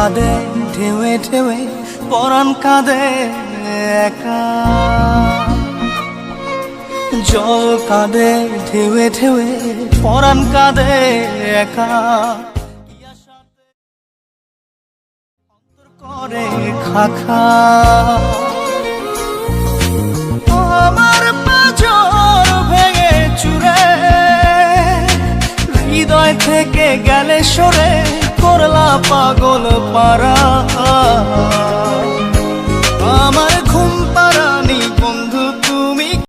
কাঁদে ঢেউে ঢেউে পরাণ কাঁদে একা, জল কাঁদে ঢেউে ঢেউে পরাণ কাঁদে একা, করে খাখা আমার পাঁজর ভেঙে চুরে হৃদয় থেকে গেলে সরে করলা পাগল পারা।